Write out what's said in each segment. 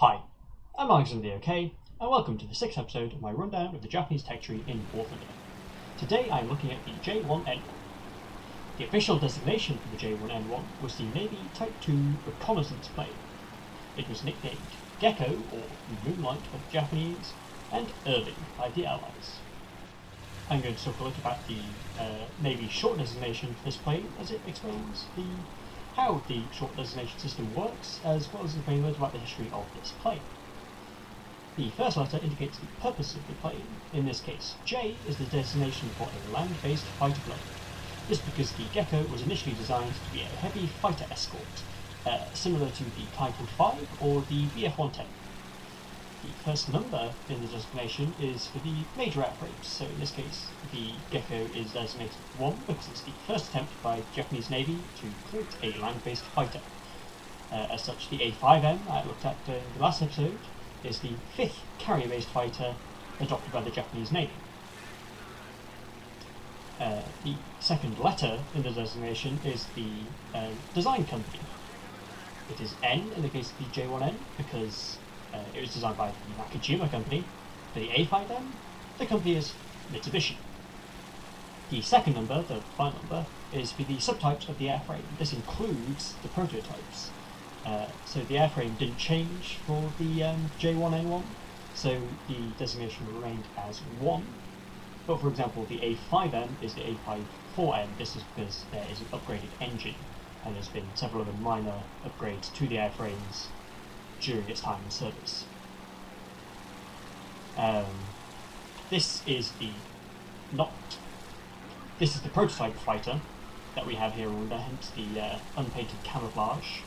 Hi, I'm Alexander OK, and welcome to the 6th episode of my rundown of the Japanese tech tree in War Thunder. Today I'm looking at the J1N1. The official designation for the J1N1 was the Navy Type 2 reconnaissance plane. It was nicknamed Gekko, or Moonlight by the Japanese, and Irving by the Allies. I'm going to talk a little about the Navy short designation for this plane, as it explains how the short designation system works, as well as explain a little about the history of this plane. The first letter indicates the purpose of the plane. In this case, J is the designation for a land-based fighter plane. This because the Gekko was initially designed to be a heavy fighter escort, similar to the Typhoon 5 or the BF-110. The first number in the designation is for the major airframes, so in this case the Gekko is designated 1 because it's the first attempt by the Japanese Navy to create a land-based fighter. As such, the A5M I looked at in the last episode is the 5th carrier-based fighter adopted by the Japanese Navy. The second letter in the designation is the design company. It is N in the case of the J1N because it was designed by the Nakajima company. For the A5M, the company is Mitsubishi. The second number, the final number, is for the subtypes of the airframe. This includes the prototypes. So the airframe didn't change for the J1N1, so the designation remained as 1. But for example, the A5M is the A54M. This is because there is an upgraded engine, and there's been several other minor upgrades to the airframes during its time in service. This is the prototype fighter that we have here under, hence the unpainted camouflage.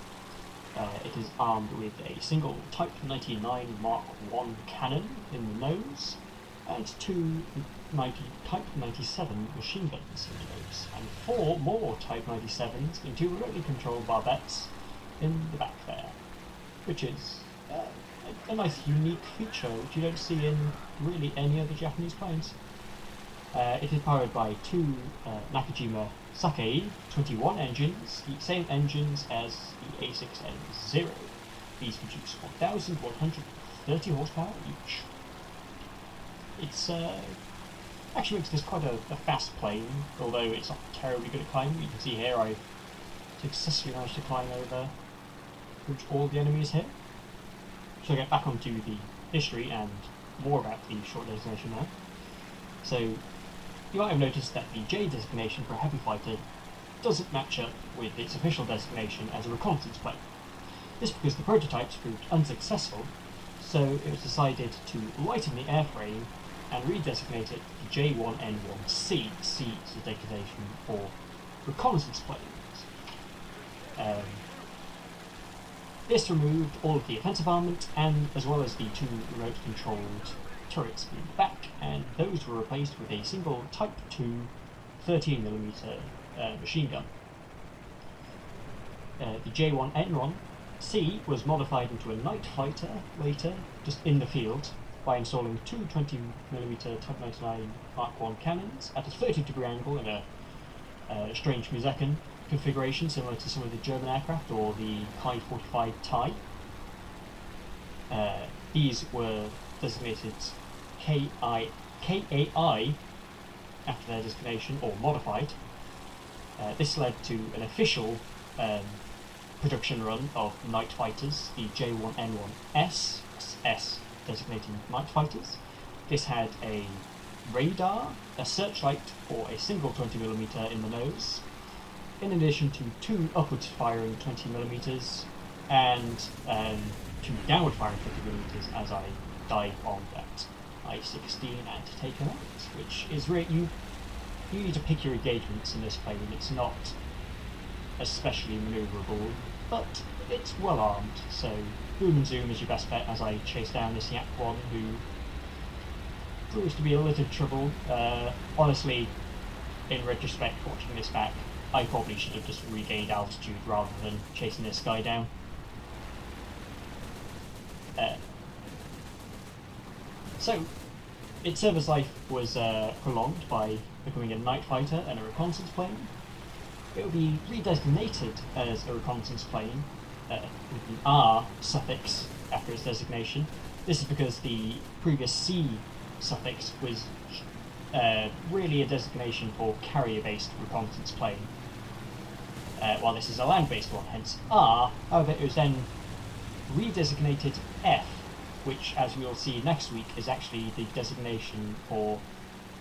It is armed with a single Type 99 Mark I cannon in the nose, and two Type 97 machine guns in the nose, and 4 more Type 97s and 2 remotely controlled barbettes in the back there, which is a nice unique feature which you don't see in really any other Japanese planes. It is powered by 2 Nakajima Sakei 21 engines, the same engines as the A6N0. These produce 1,130 horsepower each. It's actually makes this quite a fast plane, although it's not terribly good at climbing. You can see here I've successfully managed to climb over all the enemies here. So I'll get back onto the history and more about the short designation now. So you might have noticed that the J designation for a heavy fighter doesn't match up with its official designation as a reconnaissance plane. This because the prototypes proved unsuccessful, so it was decided to lighten the airframe and redesignate it the J1N1C. C is the designation for reconnaissance planes. This removed all of the offensive armament, and as well as the 2 remote-controlled turrets in the back, and those were replaced with a single Type 2 13mm machine gun. The J1N1C was modified into a night fighter later, just in the field, by installing 2 20mm Type 99 Mark I cannons at a 30-degree angle in a strange Musekan configuration similar to some of the German aircraft or the Ki-45 TIE. These were designated KAI after their designation, or modified. This led to an official production run of night fighters, the J1N1S, S designating night fighters. This had a radar, a searchlight for a single 20mm in the nose, in addition to 2 upwards firing 20mm and 2 downward firing 20mm as I dive on that I-16 and take him out, which is really, you need to pick your engagements in this plane. It's not especially manoeuvrable, but it's well armed, so boom and zoom is your best bet as I chase down this Yak 1 who proves to be a little trouble. Honestly, in retrospect, watching this back, I probably should have just regained altitude rather than chasing this guy down. So, its service life was prolonged by becoming a night fighter and a reconnaissance plane. It will be redesignated as a reconnaissance plane with the R suffix after its designation. This is because the previous C suffix was really a designation for carrier-based reconnaissance plane, while this is a land-based one, hence R. However, it was then redesignated F, which, as we will see next week, is actually the designation for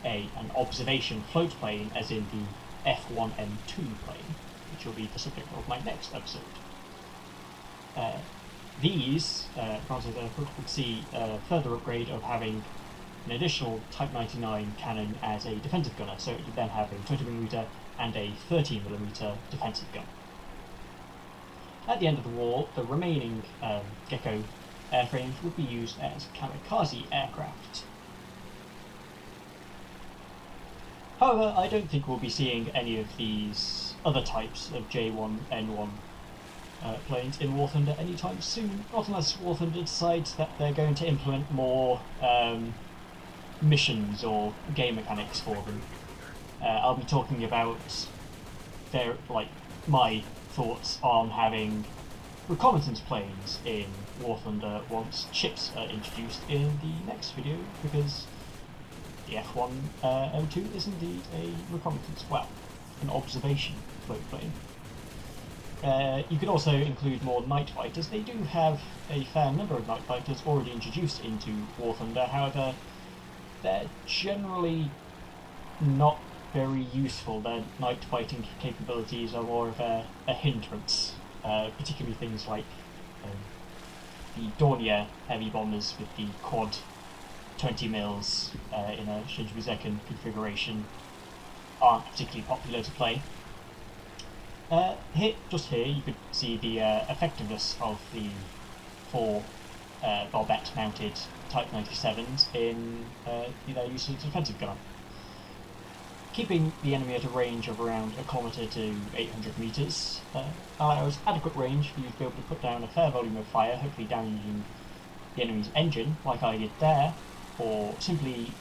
an observation float plane, as in the F1N2 plane, which will be the subject of my next episode. These, granted, would see a further upgrade of having an additional Type 99 cannon as a defensive gunner, so it would then have a 20mm and a 13mm defensive gun. At the end of the war, the remaining Gekko airframes would be used as kamikaze aircraft. However, I don't think we'll be seeing any of these other types of J1N1 planes in War Thunder anytime soon, not unless War Thunder decides that they're going to implement more missions or game mechanics for them. I'll be talking about my thoughts on having reconnaissance planes in War Thunder once ships are introduced in the next video, because the F1N2 is indeed a reconnaissance, well, an observation float plane. You could also include more night fighters. They do have a fair number of night fighters already introduced into War Thunder, however, they're generally not very useful. Their night fighting capabilities are more of a hindrance, particularly things like the Dornier heavy bombers with the quad 20 mils in a Shinjuku configuration aren't particularly popular to play. Just here you could see the effectiveness of the 4 barbette mounted Type 97s in their use as a defensive gunner. Keeping the enemy at a range of around 1 kilometre to 800 metres allows adequate range for you to be able to put down a fair volume of fire, hopefully damaging the enemy's engine, like I did there, or simply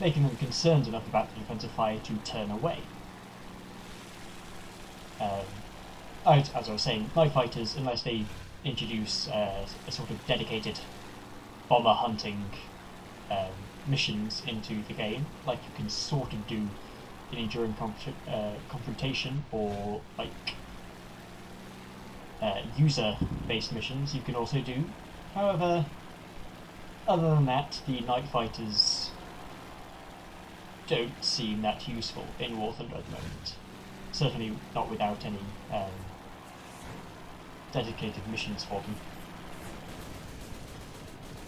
making them concerned enough about the defensive fire to turn away. As I was saying, night fighters, unless they introduce a sort of dedicated bomber hunting missions into the game, like you can sort of do in Enduring Confrontation, or like user-based missions you can also do. However, other than that, the night fighters don't seem that useful in War Thunder at the moment. Certainly not without any dedicated missions for them.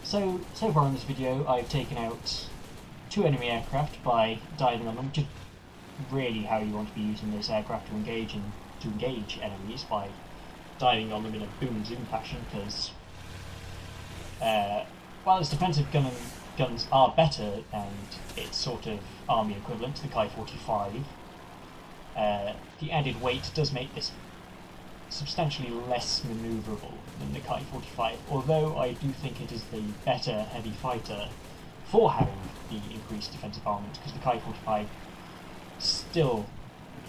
So far in this video I've taken out 2 enemy aircraft by diving on them, which is really how you want to be using this aircraft to engage enemies, by diving on them in a boom and zoom fashion, because while its defensive guns are better and its sort of army equivalent to the Ki-45, the added weight does make this substantially less manoeuvrable than the Ki-45, although I do think it is the better heavy fighter for having the increased defensive armament, because the Ki-45 still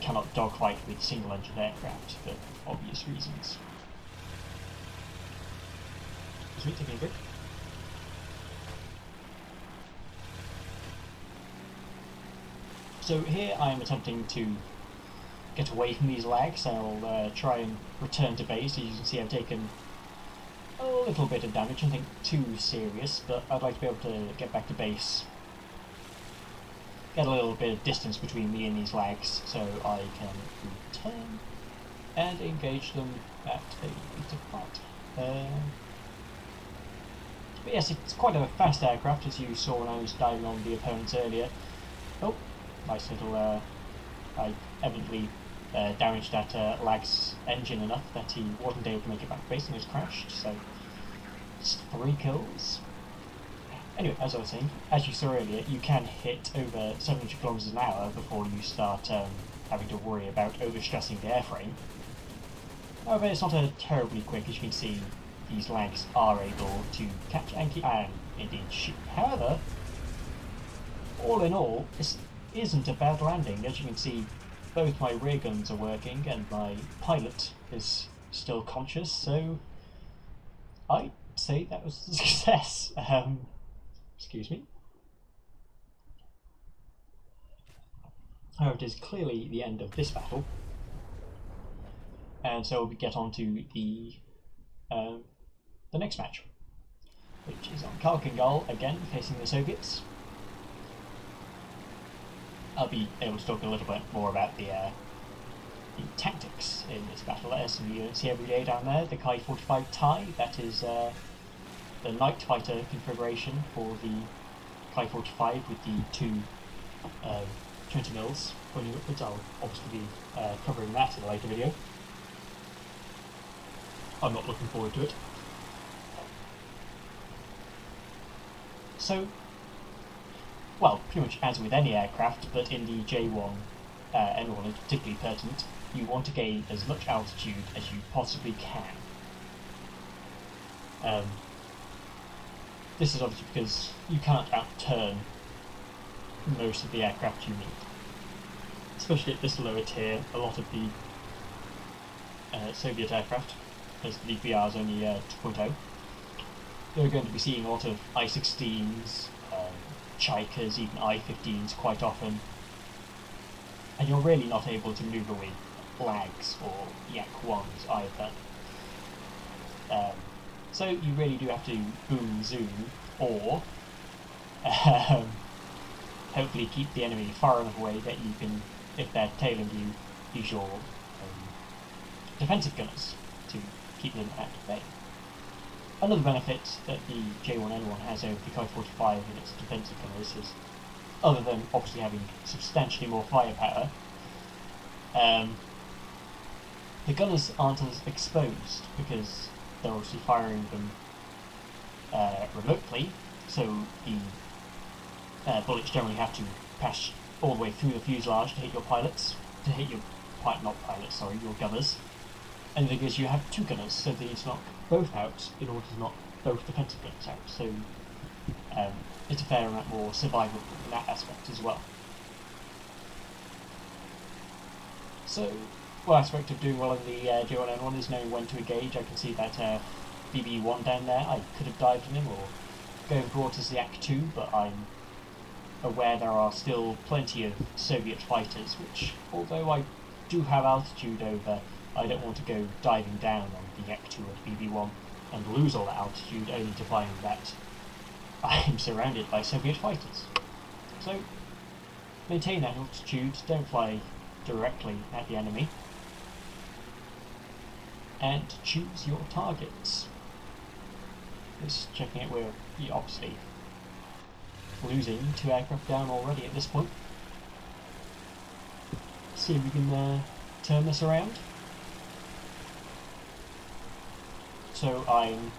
cannot dogfight with single-engine aircraft for obvious reasons. Sweet, taking a break. So here I am attempting to get away from these lags. I'll try and return to base. As you can see, I've taken a little bit of damage, nothing too serious, but I'd like to be able to get back to base, get a little bit of distance between me and these lags, so I can return and engage them at a later point. But yes, it's quite a fast aircraft, as you saw when I was diving on the opponents earlier. Oh, nice little, I evidently damaged that lag's engine enough that he wasn't able to make it back to base and was crashed, so it's 3 kills. Anyway, as I was saying, as you saw earlier, you can hit over 700 kilometers an hour before you start having to worry about overstressing the airframe. However, it's not terribly quick. As you can see, these lags are able to catch and keep and indeed shoot. However, all in all, this isn't a bad landing. As you can see, both my rear guns are working and my pilot is still conscious, so I say that was a success. Excuse me. However, it is clearly the end of this battle, and so we get on to the next match, which is on Kalkingal again, facing the Soviets. I'll be able to talk a little bit more about the tactics in this battle. There's some units here every day down there. The Ki-45 TIE, that is the night fighter configuration for the Ki-45 with the two 20 mils pointing upwards. I'll obviously be covering that in a later video. I'm not looking forward to it. So, well, pretty much as with any aircraft, but in the J1N1 is particularly pertinent, you want to gain as much altitude as you possibly can. This is obviously because you can't outturn most of the aircraft you need. Especially at this lower tier, a lot of the Soviet aircraft, as the VR is only 2.0, you're going to be seeing a lot of I-16s, Chaikas, even I-15s quite often, and you're really not able to manoeuvre with Lags or Yak-1s either. So you really do have to boom zoom, or hopefully keep the enemy far enough away that you can, if they're tailing you, use your defensive gunners to keep them at bay. Another benefit that the J1N1 has over the Ki-45 in its defensive gunners is, other than obviously having substantially more firepower, the gunners aren't as exposed because they're obviously firing them remotely, so the bullets generally have to pass all the way through the fuselage to hit your pilots, your gunners. And the thing is, you have two gunners, so they need to knock both out in order to knock both defensive gunners out. So it's a fair amount more survivable in that aspect as well. So, one aspect of doing well in the J1N1 is knowing when to engage. I can see that BB-1 down there. I could have dived in him or going towards the Yak-2, but I'm aware there are still plenty of Soviet fighters, which, although I do have altitude over, I don't want to go diving down on the Yak-2 or BB-1 and lose all that altitude only to find that I'm surrounded by Soviet fighters. So, maintain that altitude, don't fly directly at the enemy, and choose your targets. Just checking it, we're obviously losing 2 aircraft down already at this point. See if we can turn this around. So I'm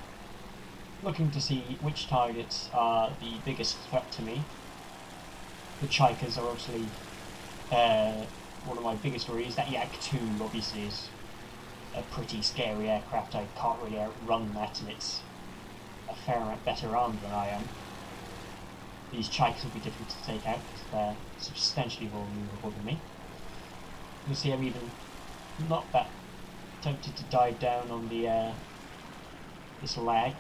looking to see which targets are the biggest threat to me. The Chaikas are obviously one of my biggest worries. That Yak-2 obviously is a pretty scary aircraft. I can't really outrun that, and it's a fair amount better armed than I am. These Chaikas will be difficult to take out because they're substantially more maneuverable than me. You see I'm even not that tempted to dive down on the this lag.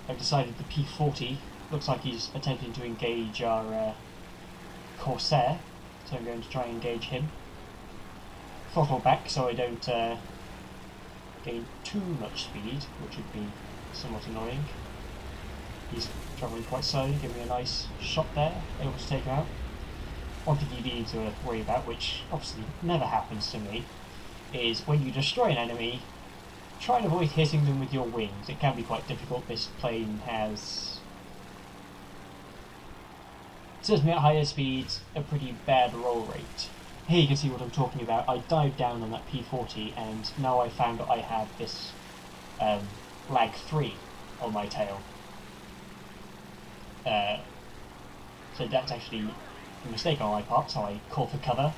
I've decided the P-40 looks like he's attempting to engage our Corsair, so I'm going to try and engage him. Throttle back so I don't gain too much speed, which would be somewhat annoying. He's travelling quite slowly, giving me a nice shot there, able to take him out. One thing you need to worry about, which obviously never happens to me, is when you destroy an enemy, try and avoid hitting them with your wings. It can be quite difficult. This plane has, certainly at higher speeds, a pretty bad roll rate. Here you can see what I'm talking about. I dived down on that P-40 and now I found that I have this lag 3 on my tail. So that's actually a mistake on my part, so I call for cover,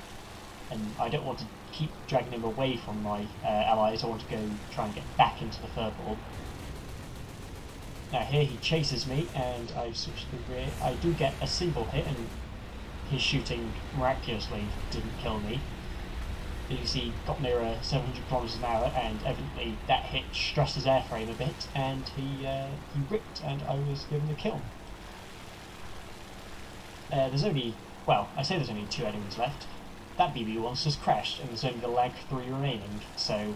and I don't want to keep dragging him away from my allies. I want to go try and get back into the furball. Now here he chases me, and I've switched to the rear. I do get a single hit, and his shooting miraculously didn't kill me. As you see, got nearer 700 kilometers an hour, and evidently that hit stressed his airframe a bit, and he ripped, and I was given the kill. There's only, well, I say there's only 2 enemies left. That BB-1's just crashed, and there's only the Lag 3 remaining, so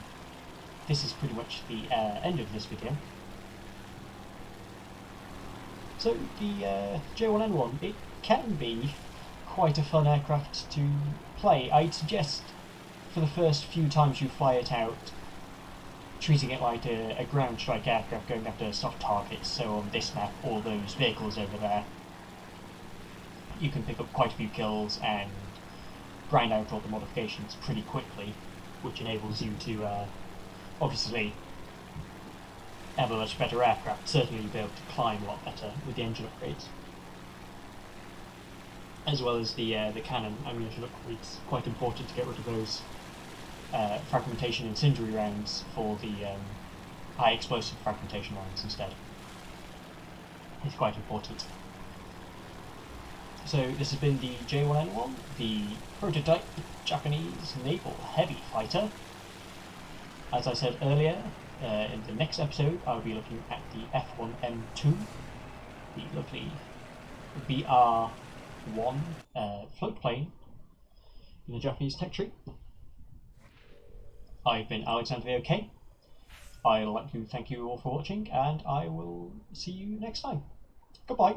this is pretty much the end of this video. So the J1N1, it can be quite a fun aircraft to play. I'd suggest for the first few times you fly it out, treating it like a ground strike aircraft going after soft targets. So on this map, all those vehicles over there, you can pick up quite a few kills and grind out all the modifications pretty quickly, which enables you to obviously have a much better aircraft. Certainly you'll be able to climb a lot better with the engine upgrades, as well as the cannon ammunition upgrades. Quite important to get rid of those fragmentation incendiary rounds for the high explosive fragmentation rounds instead. It's quite important. So this has been the J1N1, the prototype Japanese naval heavy fighter. As I said earlier, in the next episode I'll be looking at the F1M2, the lovely BR-1 float plane in the Japanese tech tree. I've been Alexander the OK. I'd like to thank you all for watching, and I will see you next time. Goodbye.